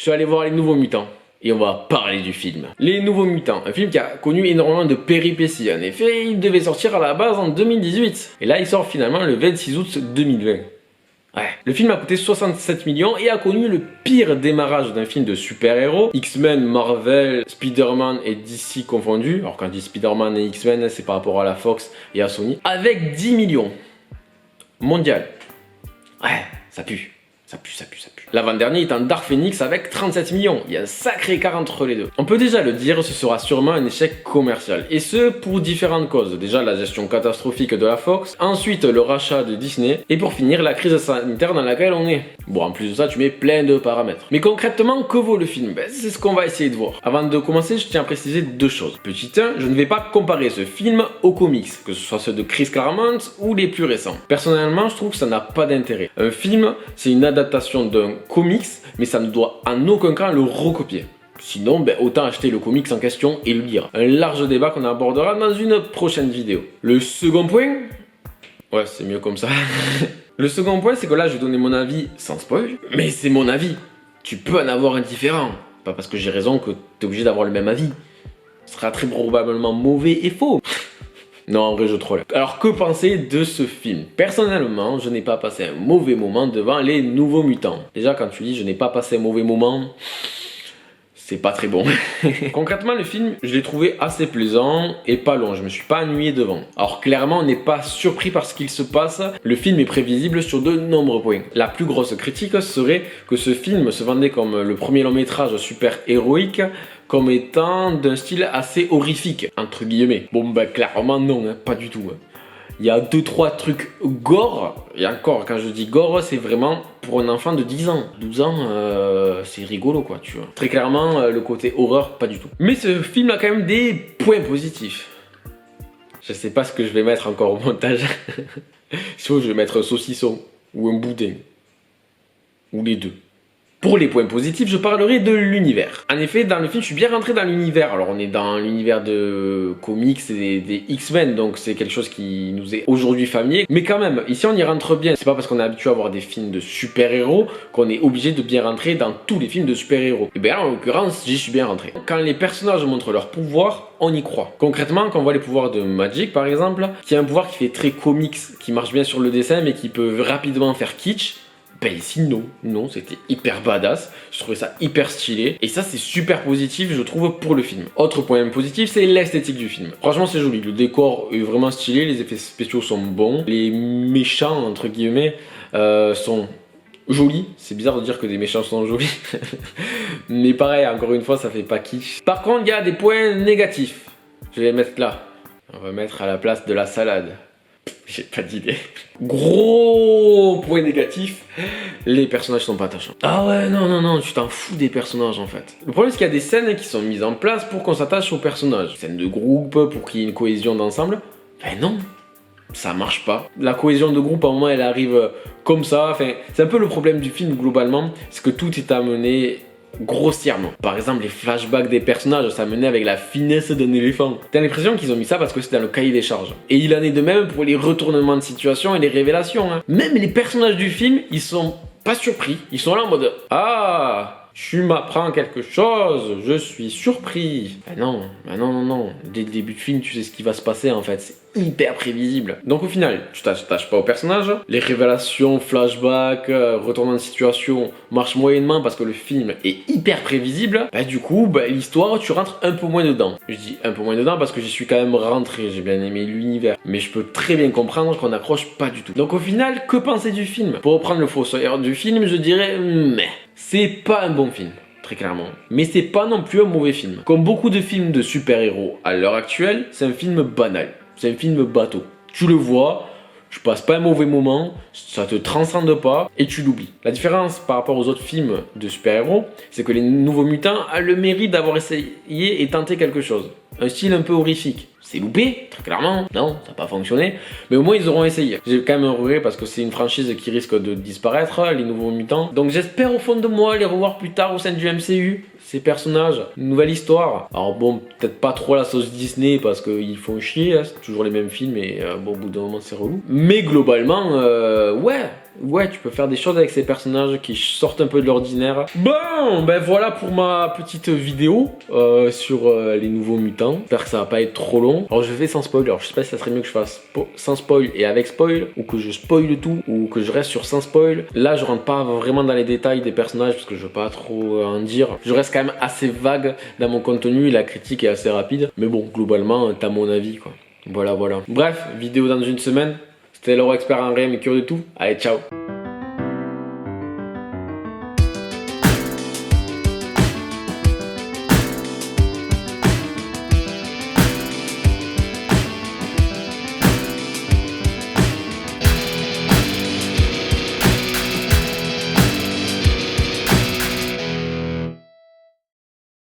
suis allé voir Les Nouveaux Mutants. Et on va parler du film. Les Nouveaux Mutants, un film qui a connu énormément de péripéties. En effet, il devait sortir à la base en 2018. Et là, il sort finalement le 26 août 2020. Ouais. Le film a coûté 67 millions et a connu le pire démarrage d'un film de super-héros. X-Men, Marvel, Spider-Man et DC confondus. Alors quand je dis Spider-Man et X-Men, c'est par rapport à la Fox et à Sony. Avec 10 millions. Mondial. Ouais, ça pue. Ça pue. L'avant-dernier est un Dark Phoenix avec 37 millions. Il y a un sacré écart entre les deux. On peut déjà le dire, ce sera sûrement un échec commercial. Et ce, pour différentes causes. Déjà, la gestion catastrophique de la Fox. Ensuite, le rachat de Disney. Et pour finir, la crise sanitaire dans laquelle on est. Bon, en plus de ça, tu mets plein de paramètres. Mais concrètement, que vaut le film? C'est ce qu'on va essayer de voir. Avant de commencer, je tiens à préciser deux choses. Petit 1, je ne vais pas comparer ce film aux comics, que ce soit ceux de Chris Claremont ou les plus récents. Personnellement, je trouve que ça n'a pas d'intérêt. Un film, c'est une adaptation d'un comics, mais ça ne doit en aucun cas le recopier. Sinon, autant acheter le comics en question et le lire. Un large débat qu'on abordera dans une prochaine vidéo. Le second point... Ouais, c'est mieux comme ça. Le second point, c'est que là, je vais donner mon avis sans spoil, mais c'est mon avis. Tu peux en avoir un différent. Pas parce que j'ai raison que t'es obligé d'avoir le même avis. Ce sera très probablement mauvais et faux. Non, en vrai, je troll. Alors, que penser de ce film? Personnellement, je n'ai pas passé un mauvais moment devant Les Nouveaux Mutants. Déjà, quand tu dis je n'ai pas passé un mauvais moment, c'est pas très bon. Concrètement, le film, je l'ai trouvé assez plaisant et pas long. Je me suis pas ennuyé devant. Alors, clairement, on n'est pas surpris par ce qu'il se passe. Le film est prévisible sur de nombreux points. La plus grosse critique serait que ce film se vendait comme le premier long métrage super héroïque, comme étant d'un style assez horrifique, entre guillemets. Bon, clairement non, hein, pas du tout. Hein. Il y a 2-3 trucs gore, et encore, quand je dis gore, c'est vraiment pour un enfant de 10 ans. 12 ans, c'est rigolo, quoi, tu vois. Très clairement, le côté horreur, pas du tout. Mais ce film a quand même des points positifs. Je sais pas ce que je vais mettre encore au montage. Sinon, je vais mettre un saucisson, ou un boudin, ou les deux. Pour les points positifs, je parlerai de l'univers. En effet, dans le film, je suis bien rentré dans l'univers. Alors, on est dans l'univers de comics et des X-Men, donc c'est quelque chose qui nous est aujourd'hui familier. Mais quand même, ici, on y rentre bien. C'est pas parce qu'on est habitué à voir des films de super-héros qu'on est obligé de bien rentrer dans tous les films de super-héros. Et bien, en l'occurrence, j'y suis bien rentré. Quand les personnages montrent leur pouvoir, on y croit. Concrètement, quand on voit les pouvoirs de Magic, par exemple, qui a un pouvoir qui fait très comics, qui marche bien sur le dessin, mais qui peut rapidement faire kitsch, ici non, c'était hyper badass, je trouvais ça hyper stylé, et ça c'est super positif je trouve pour le film. Autre point positif, c'est l'esthétique du film. Franchement c'est joli, le décor est vraiment stylé, les effets spéciaux sont bons, les méchants entre guillemets sont jolis, c'est bizarre de dire que des méchants sont jolis, mais pareil, encore une fois ça fait pas kitsch. Par contre il y a des points négatifs, je vais les mettre là, on va mettre à la place de la salade. J'ai pas d'idée. Gros point négatif, les personnages sont pas attachants. Ah ouais, non, tu t'en fous des personnages en fait. Le problème c'est qu'il y a des scènes qui sont mises en place pour qu'on s'attache aux personnages. Scènes de groupe, pour qu'il y ait une cohésion d'ensemble. Ben non, ça marche pas. La cohésion de groupe à un moment elle arrive comme ça. Enfin, c'est un peu le problème du film globalement, c'est que tout est amené grossièrement. Par exemple, les flashbacks des personnages, ça menait avec la finesse d'un éléphant. T'as l'impression qu'ils ont mis ça parce que c'est dans le cahier des charges. Et il en est de même pour les retournements de situation et les révélations. Hein. Même les personnages du film, ils sont pas surpris. Ils sont là en mode « Ah, tu m'apprends quelque chose, je suis surpris. » non. Dès le début de film, tu sais ce qui va se passer en fait. C'est hyper prévisible. Donc au final, tu t'attaches pas au personnage. Les révélations, flashbacks, retournements de situation marchent moyennement parce que le film est hyper prévisible. Du coup, l'histoire, tu rentres un peu moins dedans. Je dis un peu moins dedans parce que j'y suis quand même rentré. J'ai bien aimé l'univers. Mais je peux très bien comprendre qu'on n'accroche pas du tout. Donc au final, que penser du film? Pour reprendre le fossoyeur du film, je dirais mais c'est pas un bon film. Très clairement. Mais c'est pas non plus un mauvais film. Comme beaucoup de films de super-héros à l'heure actuelle, c'est un film banal. C'est un film bateau. Tu le vois, tu passes pas un mauvais moment, ça te transcende pas et tu l'oublies. La différence par rapport aux autres films de super-héros, c'est que Les Nouveaux Mutants a le mérite d'avoir essayé et tenté quelque chose. Un style un peu horrifique. C'est loupé, très clairement, non, ça n'a pas fonctionné, mais au moins ils auront essayé. J'ai quand même un regret parce que c'est une franchise qui risque de disparaître, Les Nouveaux Mutants. Donc j'espère au fond de moi les revoir plus tard au sein du MCU. Ces personnages, une nouvelle histoire. Alors bon, peut-être pas trop la sauce Disney parce qu'ils font chier, hein, c'est toujours les mêmes films et bon, au bout d'un moment c'est relou. Mais globalement, ouais, ouais, tu peux faire des choses avec ces personnages qui sortent un peu de l'ordinaire. Bon, ben voilà pour ma petite vidéo sur les nouveaux mutants. J'espère que ça va pas être trop long. Alors je fais sans spoil, alors je sais pas si ça serait mieux que je fasse sans spoil et avec spoil, ou que je spoil tout, ou que je reste sur sans spoil. Là je rentre pas vraiment dans les détails des personnages parce que je veux pas trop en dire. Je reste quand même assez vague dans mon contenu et la critique est assez rapide. Mais bon, globalement, t'as mon avis quoi. Voilà. Bref, vidéo dans une semaine. C'était Laurent Expert en rien mais curieux de tout. Allez, ciao.